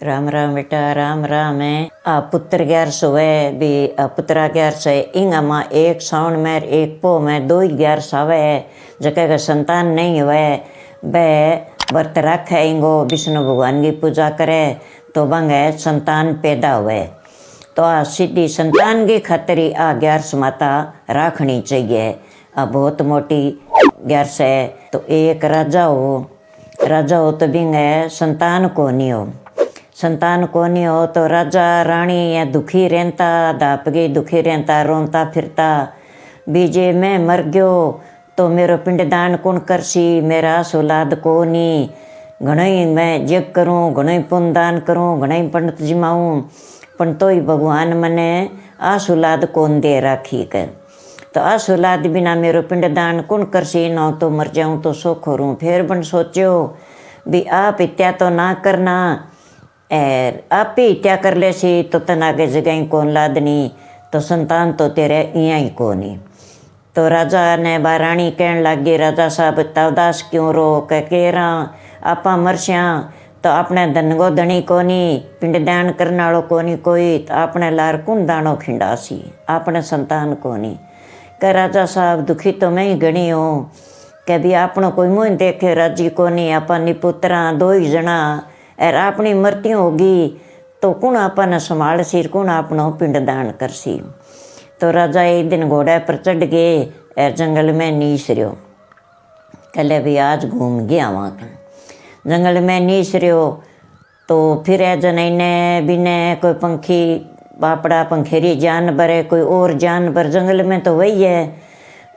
राम राम बेटा राम राम है। आ पुत्र ग्यार सोवे भी पुत्रा ग्यार से इंगा माँ एक सावन में एक पो में दो ही ग्यार सावे है। जगह का संतान नहीं हुए वह व्रत रखे इंगो विष्णु भगवान की पूजा करे तो बंगे संतान पैदा हुए। तो आ सीधी संतान की खातिर आ ग्यारस माता राखनी चाहिए। आ बहुत मोटी ग्यारस है। तो एक राजा हो तो बिंगे संतान को नहीं हो। संतान को नहीं हो तो राजा रानी या दुखी रहता दापगी दुखी रहता रोता फिरता बीजे मैं मर गयो तो मेरो पिंडदान कौन करसी मेरा औलाद को नहीं। घणई मैं जग करूँ घणई पुण्यदान करूँ घणई पंडित जिमाऊँ पण तो ही भगवान मने आस औलाद कौन दे राखी के। तो आस औलाद बिना मेरो पिंडदान कौन करसी न तो मर जाऊँ तो सौखो रहूँ। फिर बन सोचो भी आप हत्या तो ना करना आप ही हत्या कर ले सी तो तन आगे जगह कौन लादनी तो संतान तो तेरे इं ही को नहीं। तो राजा ने बारानी कहन लगी राजा साहब तवदास क्यों रो के रहा आपा मरस्या तो अपने धन को धनी को नहीं पिंडदान करने वालों को नहीं कोई तो अपने लार कुन दानो खिंडासी अपने संतान को नहीं। कह राजा साहब दुखी तो मैं ही गणी हूँ कि भी आपनो कोई मुँह देखे राजी को नहीं आपा निपुत्रा दो ही जना और अपनी मृत्यु होगी तो कौन आपने संभाल सी कौन आपनो पिंडदान कर सी। तो राजा एक दिन घोड़े पर चढ़ गए और जंगल में नीस रहो। कहले भी आज घूम गया वहाँ जंगल में नीस रहो। तो फिर जन ने बिने कोई पंखी बापड़ा पंखेरी जानवर है कोई और जानवर जंगल में तो वही है।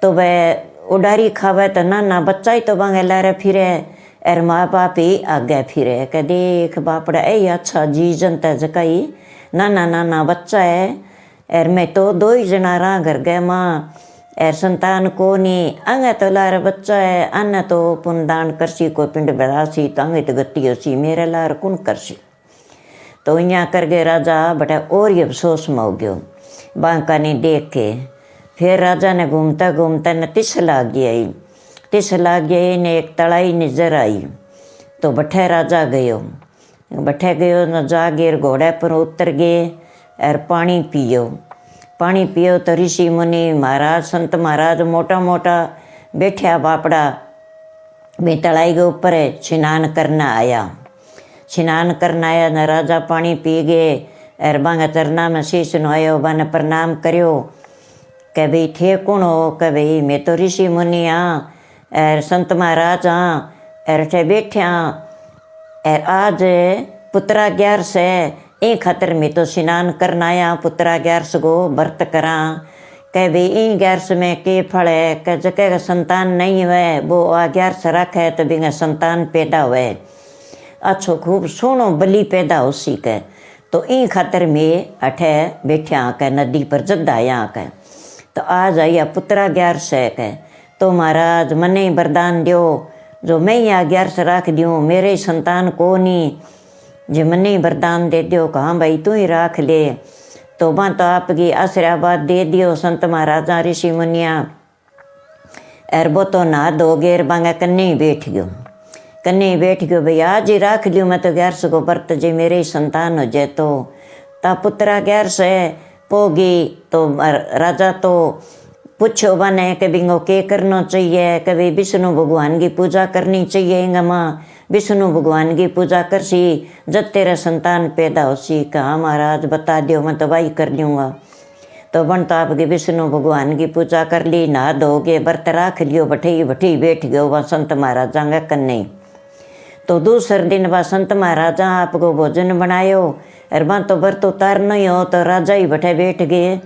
तो वह उडारी खावे तो नाना बच्चा ही तो बांगे लारे फिरे और माँ बाप ही आगे फिरे के देख बापड़ा ए अच्छा जी जनता जकाई नाना नाना बच्चा है और मैं तो दो ही जना रहा घर गए माँ और संतान को नहीं अंगे तो लार बच्चा है अन्य तो पुण्यदान करसी को पिंड बरासी तो अंगे तो गति होसी मेरे लार कौन करसी। तो यहाँ कर गए राजा बटा और ये अफसोस में हो गयो बांका नहीं देख के। फिर राजा ने घूमता घूमता न तिस लाग गया ने एक तलाई नजर आई। तो बठे राजा गयो न जागीर घोड़े पर उतर गए और पानी पियो तो ऋषि मुनि महाराज संत महाराज मोटा मोटा बैठा बापड़ा मैं तलाई के ऊपर स्नान करना आया न राजा पानी पी गए और बांगा चरना में शीश नुआयो बाने प्रणाम करियो कि भाई थे कौन हो कि भाई मैं तो ऋषि मुनि हाँ और संत महाराज हाँ और थे बैठे हाँ और आज पुत्रा ग्यारस है ए खातर मैं तो स्नान करना आया पुत्रा ग्यारस को व्रत करा कह भाई इन ग्यारस में के फल है कह जगह का संतान नहीं हुए वो आ ग्यारस रखे तो बिना संतान पैदा हुए अच्छो खूब सोनो बलि पैदा हो सी के। तो इन खातर मैं अठे बैठा के नदी पर जद आया के। तो आज आया पुत्रा ग्यारस है के तो महाराज मने वरदान दियो जो मैं यहाँ ग्यारस राख दियो मेरे संतान को नहीं जो मने वरदान दे दियो कहाँ भाई तू ही राख ले। तो वहाँ तो आपकी आशीर्वाद दे दियो संत महाराजा ऋषि मुनिया और वो तो नहा धो गेर बांगा कन्ने ही बैठ गयो भाई आज ही राख लियो मैं तो ग्यारस को व्रत जे मेरे ही संतान हो जाए तो ता पुत्रा ग्यारस है पोगी। तो राजा तो पूछो बने कि बिंगो के करना चाहिए कभी विष्णु भगवान की पूजा करनी चाहिए इंगा माँ विष्णु भगवान की पूजा कर सी जब तेरा संतान पैदा हो सी कहाँ महाराज बता दियो मैं तो वही कर लूँगा। तो बन तो आपके विष्णु भगवान की पूजा कर ली नहा धोगे व्रत राख लियो बठी बैठ गयो वहाँ संत महाराजा का कन्ने। तो दूसरे दिन वह संत महाराजा आपको भोजन बनायो और वहाँ तो व्रत उतार नहीं हो तो राजा ही बैठे बैठ गए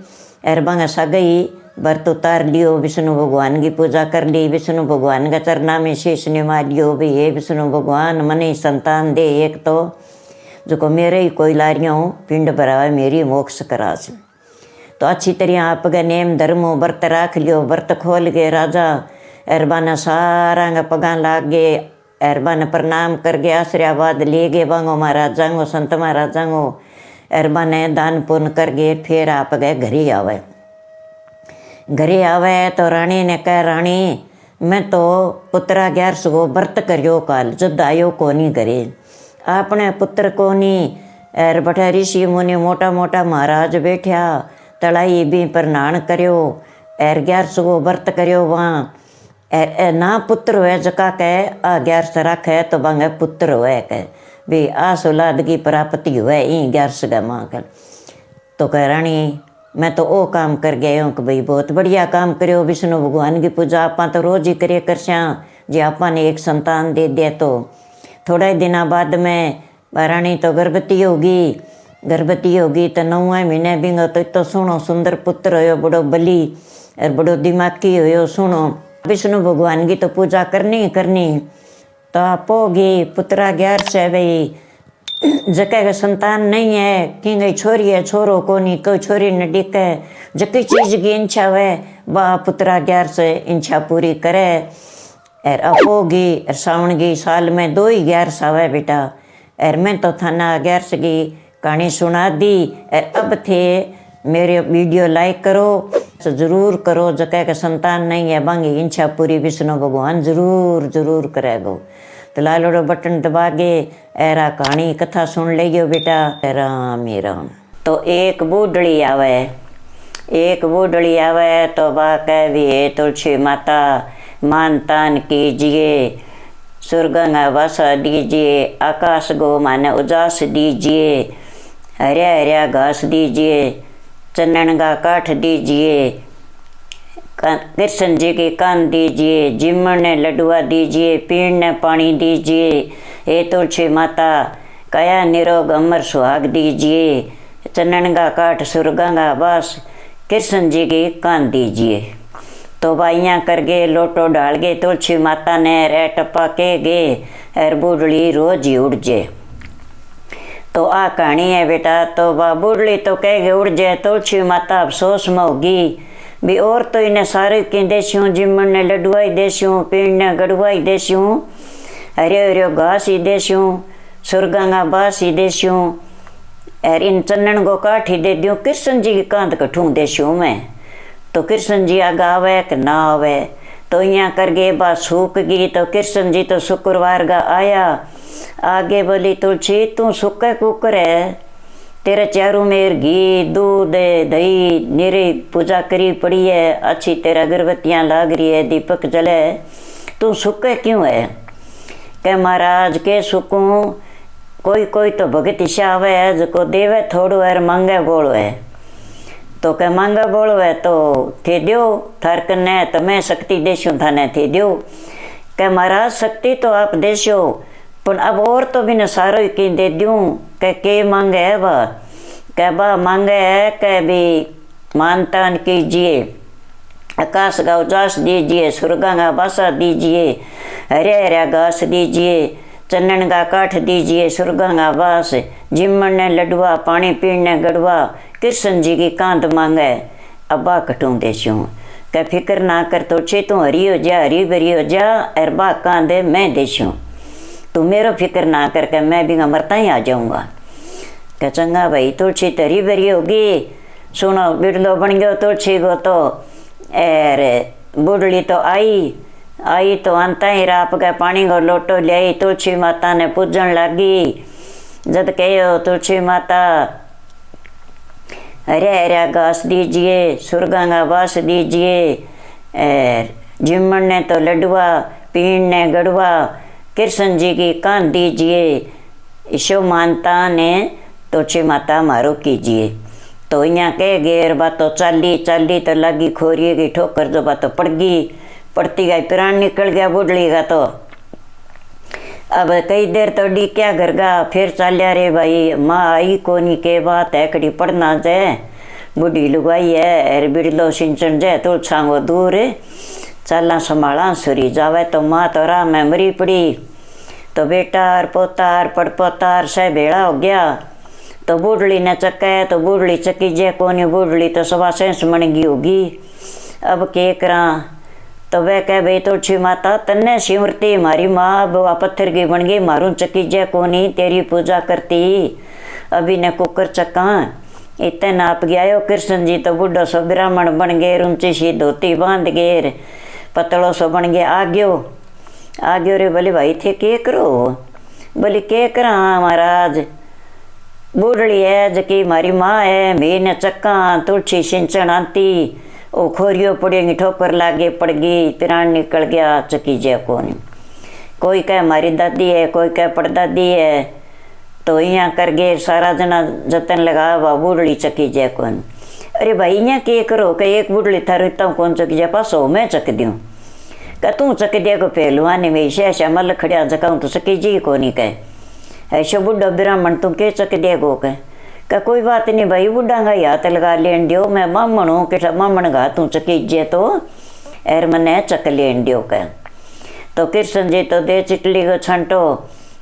और वहाँ सगई व्रत उतार लियो विष्णु भगवान की पूजा कर ली विष्णु भगवान का चरना में शीश निमा लियो भी हे विष्णु भगवान मने संतान दे एक तो जो को मेरे ही कोई लारियों पिंड भरावे मेरी मोक्ष करा से। तो अच्छी तरह आपका नेम धर्म व्रत राख लियो व्रत खोल के राजा अरबाना सारा पगा लाग गए अरबान प्रणाम कर गए आशीर्वाद ले गए बांगो महाराजांगो संत महाराजांगो अरबाने दान पुण्य कर गए। फिर आप गए घरे आवे तो रानी ने कहा रानी मैं तो पुत्रा ग्यारस को व्रत करियो काल जब आयो को नहीं करे आपने पुत्र को नहीं एर बठा ऋषि मुनि मोटा मोटा महाराज बैठा तलाई भी प्रणान करो एर 11 गो व्रत करो वहाँ एर ना पुत्र हुए जका कह आ 11 राखे तो बांगे पुत्र हुए कह भी आस औलाद की प्राप्ति हुए ई 11 माँ कर तो कह रानी मैं तो वो काम कर गया हूँ कि भाई बहुत बढ़िया काम करो विष्णु भगवान की पूजा आप तो रोज ही करे करसा जी आपा ने एक संतान दे दिया तो थोड़े दिनों बाद में रानी तो गर्भवती होगी तो 9वें महीने बिंगो तो इतो सुनो सुंदर पुत्र हो बड़ो बली और बड़ो दिमागी हो सुनो विष्णु भगवान की तो पूजा करनी तो आप होगी पुत्रा 11 से भाई जके का संतान नहीं है कि गई छोरी है छोरो को नहीं कोई छोरी न डिके जकी चीज की इच्छा है वह पुत्रा 11 से इच्छा पूरी करे और अपोगी और सावन की साल में 2 ही 11 आवे बेटा और मैं तो थाना 11 की कहानी सुना दी और अब थे मेरे वीडियो लाइक करो तो जरूर करो जके का संतान नहीं है बांगी इच्छा पूरी विष्णु भगवान जरूर करेगो तो लालोड़ो बटन दबा के ऐरा कहानी कथा सुन लियो बेटा राम ही राम। तो एक बूढ़ड़ी आवे तो बा कह भी हे तुलसी माता मान तान कीजिए सुरगंगा वासा दीजिए आकाश गो माने उजास दीजिए हरिया हरिया घास दीजिए चंदन का काठ दीजिए कृष्ण जी के कान दीजिए जिमण ने लडुआ दीजिए पीने पानी दीजिए हे तुलसी माता कया निरोग अमर सुहाग दीजिए चंदन का काठ सुरगा का वास कृष्ण जी के कान दीजिए। तो बाइयाँ कर गए लोटो डाल गए तुलसी माता ने रे टप्पा के गए और बूढ़ड़ी रोज ही उड़ जाए। तो आ कहानी है बेटा। तो बा बूढ़ड़ी तो कह गए उड़ जाए तुलसी माता अफसोस में होगी भी और तो इन्हें सारे की देशूँ जिमन ने लडुआई देशूँ पीने गड़ुआई देशूँ हरे हरे घास ही देशूँ सुरगंगा बास ही देशूँ और इन चंदन को काठ ही दे दूँ कृष्ण जी की कांत कठूँ देशूँ मैं। तो कृष्ण जी आगे आवे कि ना आवे तो यहाँ कर गए बात सूख गई। तो कृष्ण जी तो शुक्रवार का आया आगे बोली तुलसी तू सुखे कुकर है तेरे चारों मेर घी दूध दही निरी पूजा करी पड़ी है अच्छी तेरा अगरबत्तियाँ लाग रही है दीपक जले तू सुखे क्यों है। कह महाराज के सुकूँ कोई तो भगत ईशा आवे है जो देवे थोड़ो है मांगे बोलो है। तो कह मांगा बोलो है तो थे दो थार कन्ने तो मैं शक्ति देशूँ थाने थे दो। कह महाराज शक्ति तो आप देशो पर अब और तो भी न सारो ही की दे दूँ। कह के मांगे है बा कह बा मांगे है कह भी मानतान कीजिए आकाश का उजास दीजिए सुरगा का बासा दीजिए हरे हरे घास दीजिए चंदन का काठ दीजिए सुरगा का बास जिमन ने लडुआ पानी पीने गड़ुआ कृष्ण जी की कांत मांगे अब्बा कटूँ देशूँ। कह फिक्र ना कर तो छे तू हरी हो जा हरी भरी हो जा और बा कांदे मैं देशूँ तू मेरो फिक्र ना करके मैं भी मरता ही आ जाऊँगा। कह चंगा भाई तुलसी तरी भरी होगी सुनो बिरलो बन गयो तुलसी को तो एर बुढ़ली तो आई तो अंता ही राप के पानी को लोटो ले तुलसी माता ने पूजन लगी। जब कहो तुलसी माता हरे हरे घास दीजिए सुरगा का बास दीजिए जिमन ने तो लडुआ पीन ने गड़ुआ कृष्ण जी की कान दीजिए ईशो मानता ने तुलसी माता मारो कीजिए। तो यहाँ कह गए बात तो चाली तो लगी खोरिए की ठोकर जो बात तो पड़ती गई प्राण निकल गया बुढ़ली का। तो अब कई देर तो डी क्या घर का फिर चालिया रे भाई माँ आई कोनी के बात है कड़ी पढ़ना जाए बूढ़ी लुगाई है अरे बिड़लो सिंचन जाए तुलसा को दूर चाला संभाला सुरी जावे। तो माँ तो राह में मरी पड़ी। तो बेटा और पोता और पड़पोता और सह भेड़ा हो गया। तो बूढ़ली ने चक्का तो बूढ़ली चकी जे कोनी बूढ़ली तो सवा सेंस मन गई होगी। अब के करा तो वह कह भाई तुलसी माता तन्ने सिमरती मारी माँ बवा पत्थर की बन गई मारू चकी जे कोनी तेरी पूजा करती अभी ने कुकर चक्का इतने नाप गया हो। कृष्ण जी तो बूढ़ो सो ब्राह्मण बन गए ऊंची सी धोती बांध गए पतलो सो बन गया आग्यो रे बोले भाई थे के करो बोले के करा महाराज बूढ़ी है जकी मारी माँ है, मीन चक्का तुलसी सिंचन आती, ओ खोरियो पड़ेगी ठोकर लागे पड़ गई, प्राण निकल गया चकी जय कौन। कोई कह मारी दादी है, कोई कह पड़दादी है, तो यहाँ कर गए सारा जना जतन लगा वा बूढ़ी चकी जय कौन। अरे भाई यहाँ के करो कि एक बुढ़ली थारता कौन चक जा पासो मैं चक दूँ क्या तू चक दिया को पहलवानी में ऐसा मल खड़िया जकाऊँ तो चकी जी को नहीं कह ऐसा बुढ़ा ब्राह्मण तुम के चक दिया गो कह कोई बात नहीं भाई बुढ़ा का हाथ लगा लेन दियो मैं मामन हूँ कि मामन गा तू चकी जे तो एर मने चक लेन दियो कह। तो कृष्ण जी तो दे चिटली को छंटो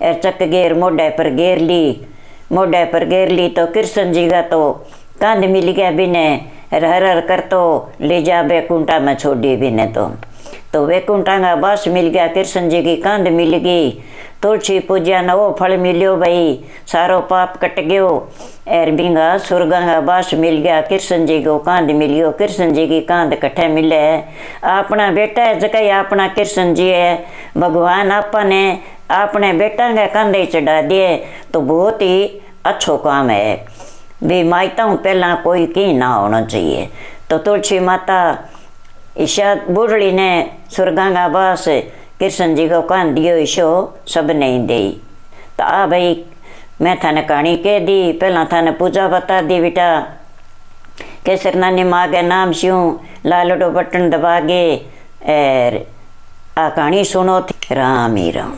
एर चक गेर मोढ़े पर गेर ली तो कृष्ण जी का तो कांध मिल गया बिने हर हर कर तो ले जा वैकुंठा में छोड़ी बिने तो वैकुंठा का बास मिल गया, कृष्ण जी की कांध मिल गई, तुलसी पूजा न वो फल मिलियो भाई, सारो पाप कट गयो एर बिंगा सुरगा का बास मिल गया, कृष्ण जी को कांध मिलियो। कृष्ण जी की कांध कट्ठे मिले है अपना बेटा है जगह अपना कृष्ण जी है भगवान आपने अपने बेटा के कांधे चढ़ा दिए तो बहुत ही अच्छो काम है। भी मायता पहला कोई की ना होना चाहिए। तो तुलसी माता ईशा बूढ़ी ने सुरगा का बास कृष्ण जी को कान दियो ईशो सब नहीं दे। तो आ भाई मैं थाने कहानी कह दी, पहला थाने पूजा बता दी बेटा केसर नानी माँ के नाम स्यूँ लालडो बटन दबा गे आ कहानी सुनो थी। राम ही राम।